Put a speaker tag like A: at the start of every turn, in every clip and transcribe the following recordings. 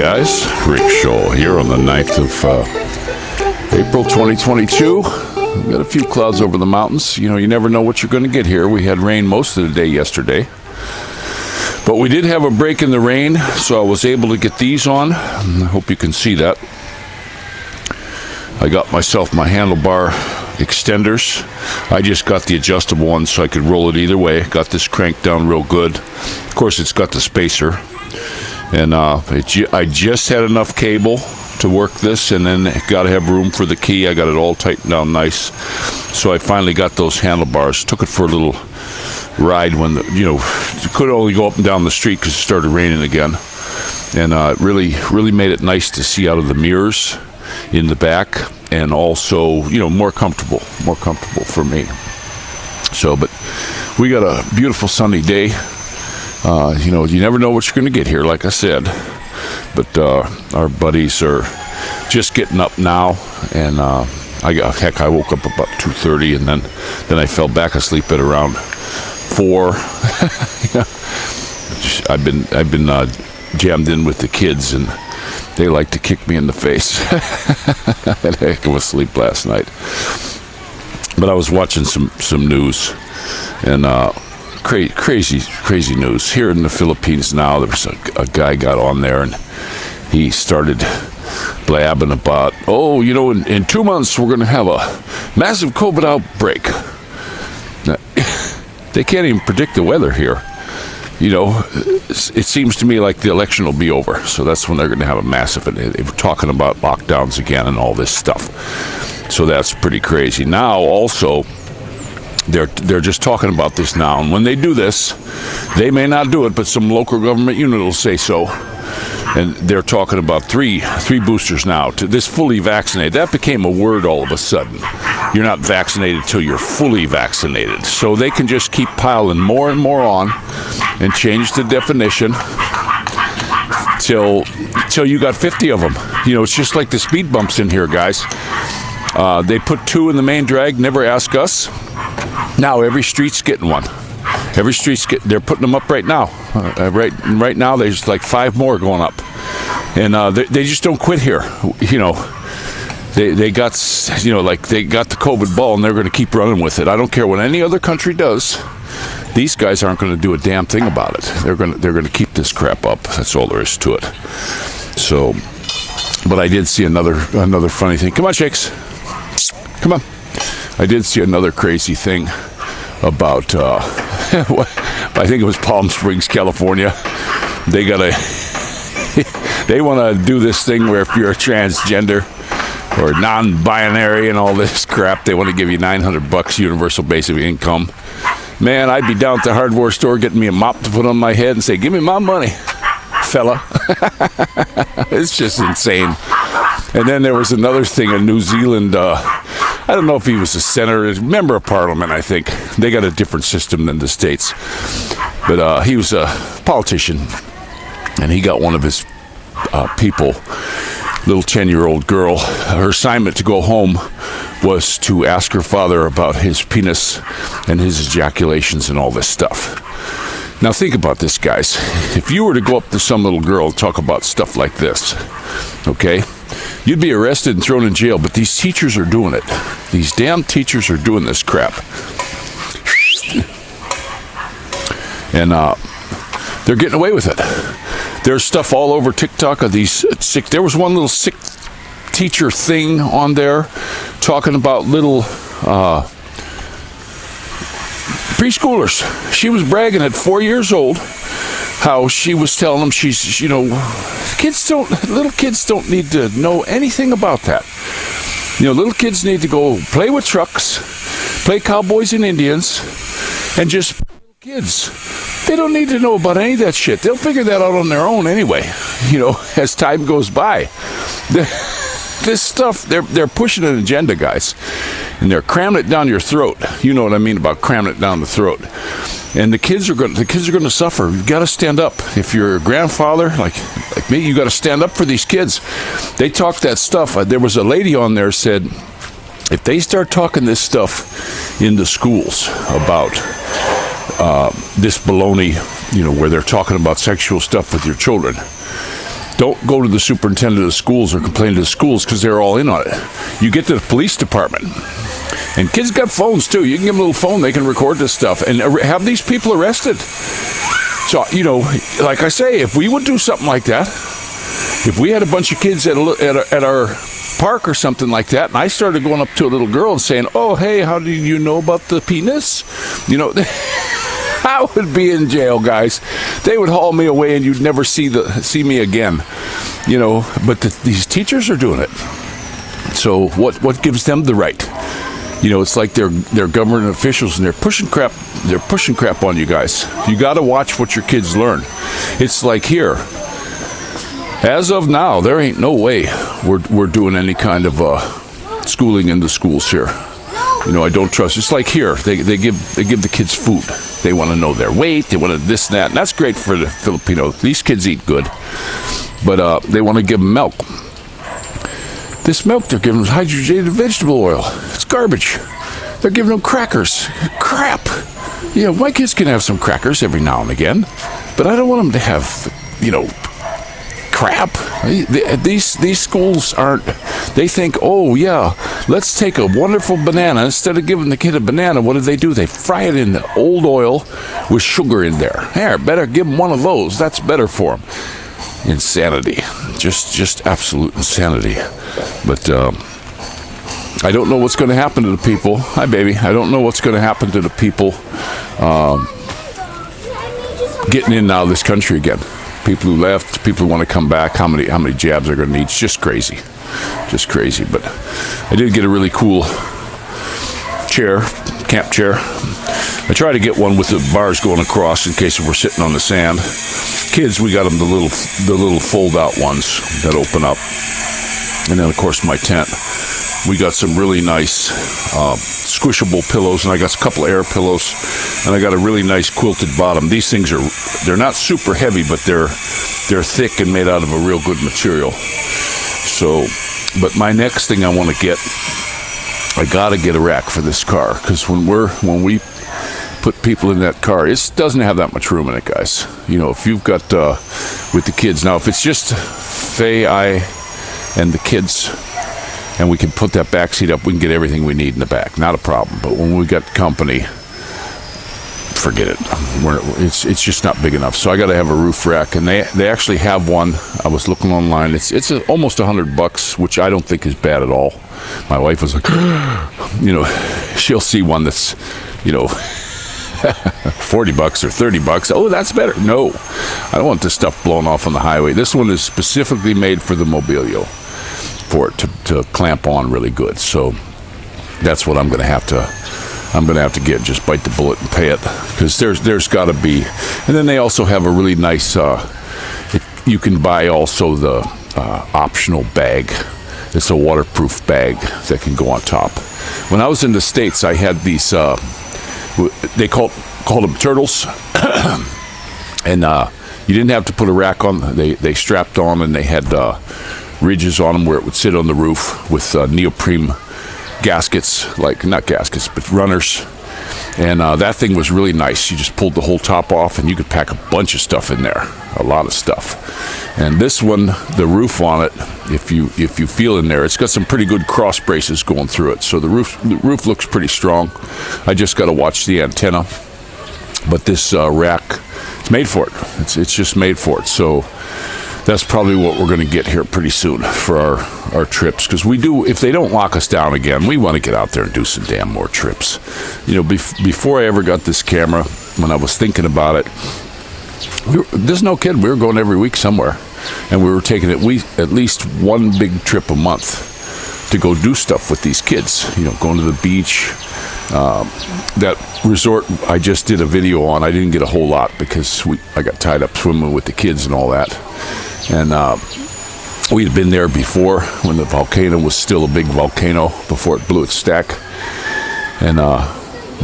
A: guys, Rick Show here on the 9th of April 2022. We've got a few clouds over the mountains. You know, you never know what you're going to get here. We had rain most of the day yesterday, but we did have a break in the rain, so I was able to get these on. I hope you can see that. I got myself my handlebar extenders. I just got the adjustable one so I could roll it either way. Got this cranked down real good. Of course, it's got the spacer. And I just had enough cable to work this, and then got to have room for the key. I got it all tightened down nice. So I finally got those handlebars. Took it for a little ride when, you could only go up and down the street because it started raining again. And really made it nice to see out of the mirrors in the back, and also, more comfortable for me. So, but we got a beautiful sunny day. You never know what you're going to get here, like I said. But our buddies are just getting up now, and I woke up about 2:30, and then I fell back asleep at around 4. I've been jammed in with the kids, and they like to kick me in the face. I had a heck of a sleep last night. But I was watching some news, and crazy news here in the Philippines now. There was a guy got on there, and he started blabbing about, in 2 months we're going to have a massive COVID outbreak. Now, they can't even predict the weather here. It seems to me like the election will be over, so that's when they're going to have a massive. They were talking about lockdowns again and all this stuff, so that's pretty crazy. Now also, they're just talking about this now, and when they do this, they may not do it, but some local government unit will say so. And they're talking about three boosters now to this fully vaccinated. That became a word all of a sudden. You're not vaccinated till you're fully vaccinated. So they can just keep piling more and more on and change the definition till you got 50 of them. It's just like the speed bumps in here, guys. They put 2 in the main drag, never ask us. Now every street's getting one. They're putting them up right now. Right now, there's like 5 more going up, and they just don't quit here. They got they got the COVID ball, and they're going to keep running with it. I don't care what any other country does. These guys aren't going to do a damn thing about it. They're going to keep this crap up. That's all there is to it. So, but I did see another funny thing. Come on, Shakes. Come on. I did see another crazy thing about, I think it was Palm Springs, California. They want to do this thing where if you're a transgender or non-binary and all this crap, they want to give you $900 universal basic income. Man, I'd be down at the hardware store getting me a mop to put on my head and say, give me my money, fella. It's just insane. And then there was another thing in New Zealand. I don't know if he was a senator, member of parliament, I think. They got a different system than the States. But he was a politician, and he got one of his people, little 10-year-old girl. Her assignment to go home was to ask her father about his penis and his ejaculations and all this stuff. Now think about this, guys. If you were to go up to some little girl and talk about stuff like this, okay? You'd be arrested and thrown in jail, but these teachers are doing it. These damn teachers are doing this crap. And they're getting away with it. There's stuff all over TikTok of these sick. There was one little sick teacher thing on there talking about little preschoolers. She was bragging at 4 years old how she was telling them she's, little kids don't need to know anything about that. Little kids need to go play with trucks, play cowboys and Indians, and just kids. They don't need to know about any of that shit. They'll figure that out on their own anyway, as time goes by. This stuff, they're pushing an agenda, guys, and they're cramming it down your throat. You know what I mean about cramming it down the throat. And the kids are going to suffer. You've got to stand up. If you're a grandfather like me, you got to stand up for these kids. They talk that stuff. There was a lady on there said, if they start talking this stuff in the schools about this baloney, where they're talking about sexual stuff with your children, don't go to the superintendent of schools or complain to the schools because they're all in on it. You get to the police department, and kids got phones too. You can give them a little phone, they can record this stuff and have these people arrested. So, like I say, if we would do something like that, if we had a bunch of kids at our park or something like that, and I started going up to a little girl and saying, "Oh, hey, how do you know about the penis?" I would be in jail, guys. They would haul me away, and you'd never see me again. But these teachers are doing it. So what gives them the right? It's like they're government officials, and they're pushing crap. They're pushing crap on you guys. You got to watch what your kids learn. It's like here. As of now, there ain't no way we're doing any kind of schooling in the schools here. I don't trust. It's like here. They give the kids food. They want to know their weight. They want to this and that. And that's great for the Filipinos. These kids eat good, but they want to give them milk. This milk they're giving them hydrogenated vegetable oil. It's garbage. They're giving them crackers. Crap. My kids can have some crackers every now and again, but I don't want them to have, crap. These schools aren't. They think, oh yeah, let's take a wonderful banana. Instead of giving the kid a banana, what do? They fry it in old oil with sugar in there. Here, better give them one of those. That's better for them. Insanity, just absolute insanity. But I don't know what's going to happen to the people. Hi, baby. I don't know what's going to happen to the people getting in and out of this country again. People who left, people who want to come back. How many jabs they're going to need? It's just crazy. But I did get a really cool camp chair. I try to get one with the bars going across in case we're sitting on the sand. Kids, we got them the little fold-out ones that open up. And then, of course, my tent. We got some really nice squishable pillows, and I got a couple air pillows, and I got a really nice quilted bottom. These things they're not super heavy, but they're thick and made out of a real good material. So, but my next thing I want to get, I got to get a rack for this car, because when we put people in that car, it doesn't have that much room in it, guys. If you've got with the kids, now if it's just Faye, I, and the kids, and we can put that back seat up, we can get everything we need in the back, not a problem. But when we got company, forget it. It's just not big enough. So I got to have a roof rack, and they actually have one. I was looking online. It's almost $100, which I don't think is bad at all. My wife was like, she'll see one that's, $40 or $30. Oh, that's better. No, I don't want this stuff blown off on the highway. This one is specifically made for the Mobilio, for it to clamp on really good. So that's what I'm going to have to get. Just bite the bullet and pay it, because there's got to be. And then they also have a really nice. You can buy also the optional bag. It's a waterproof bag that can go on top. When I was in the States, I had these. They called them turtles, and you didn't have to put a rack on. They strapped on, and they had ridges on them where it would sit on the roof with neoprene gaskets, not gaskets, but runners. And that thing was really nice. You just pulled the whole top off, and you could pack a bunch of stuff in there, a lot of stuff. And this one, the roof on it, if you feel in there, it's got some pretty good cross braces going through it. So the roof looks pretty strong. I just got to watch the antenna. But this rack, it's made for it. It's just made for it. So that's probably what we're going to get here pretty soon for our trips, because we do, if they don't lock us down again, we want to get out there and do some damn more trips. Before I ever got this camera, when I was thinking about it, there's no kidding, we were going every week somewhere, and we were taking at least one big trip a month to go do stuff with these kids, going to the beach. That resort I just did a video on, I didn't get a whole lot because I got tied up swimming with the kids and all that. And we had been there before when the volcano was still a big volcano before it blew its stack. And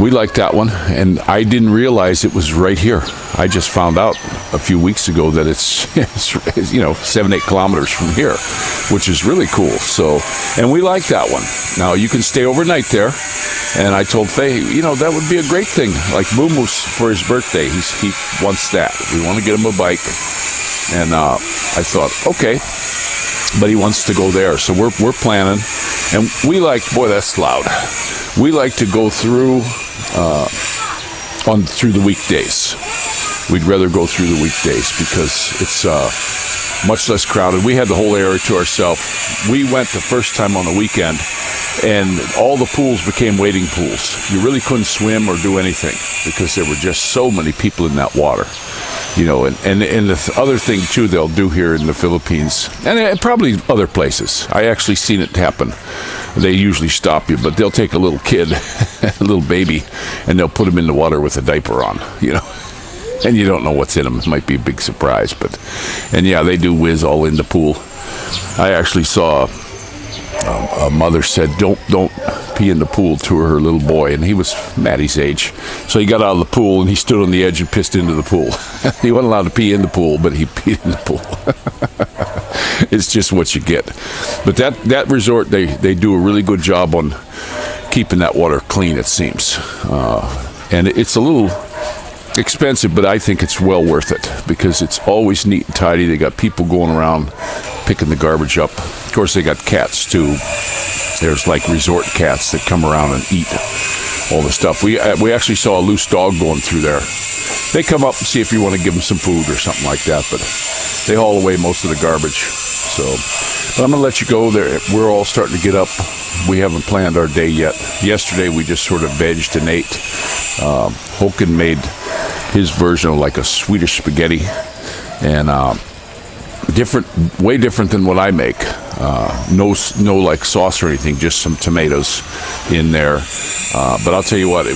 A: we liked that one. And I didn't realize it was right here. I just found out a few weeks ago that it's 7-8 kilometers from here, which is really cool. So, and we like that one. Now you can stay overnight there. And I told Faye, that would be a great thing. Like Boom was for his birthday. He wants that. We want to get him a bike. And I thought, okay, but he wants to go there, so we're planning. And we like, boy, that's loud. We like to go through through the weekdays. We'd rather go through the weekdays because it's much less crowded. We had the whole area to ourselves. We went the first time on the weekend, and all the pools became wading pools. You really couldn't swim or do anything because there were just so many people in that water. You know, and the other thing, too, they'll do here in the Philippines, and probably other places. I actually seen it happen. They usually stop you, but they'll take a little kid, a little baby, and they'll put him in the water with a diaper on, you know. And you don't know what's in them. It might be a big surprise. And yeah, they do whiz all in the pool. I actually saw a mother said, don't pee in the pool to her little boy. And he was Maddie's age. So he got out of the pool and he stood on the edge and pissed into the pool. He wasn't allowed to pee in the pool, but he peed in the pool. It's just what you get. But that resort, they do a really good job on keeping that water clean, it seems. And it's a little expensive, but I think it's well worth it because it's always neat and tidy. They got people going around picking the garbage up. Of course, they got cats too. There's like resort cats that come around and eat all the stuff. We actually saw a loose dog going through there. They come up and see if you want to give them some food or something like that, but they haul away most of the garbage. So, but I'm going to let you go there. We're all starting to get up. We haven't planned our day yet. Yesterday, we just sort of vegged and ate. Håkan made his version of like a Swedish spaghetti, and way different than what I make. No like sauce or anything, just some tomatoes in there. But I'll tell you what,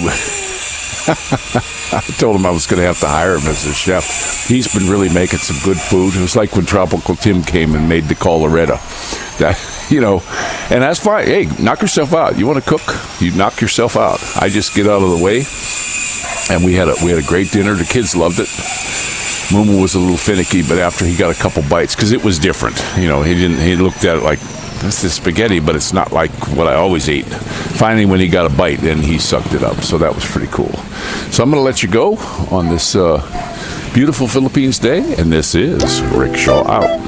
A: I told him I was going to have to hire him as a chef. He's been really making some good food. It was like when Tropical Tim came and made the Colorado. That, you know, and that's fine. Hey, knock yourself out. You want to cook? You knock yourself out. I just get out of the way. And we had a great dinner. The kids loved it. Mumu was a little finicky, but after he got a couple bites, because it was different. You know, he looked at it like, this is spaghetti, but it's not like what I always eat. Finally, when he got a bite, then he sucked it up. So that was pretty cool. So I'm going to let you go on this beautiful Philippines day. And this is Rickshaw out.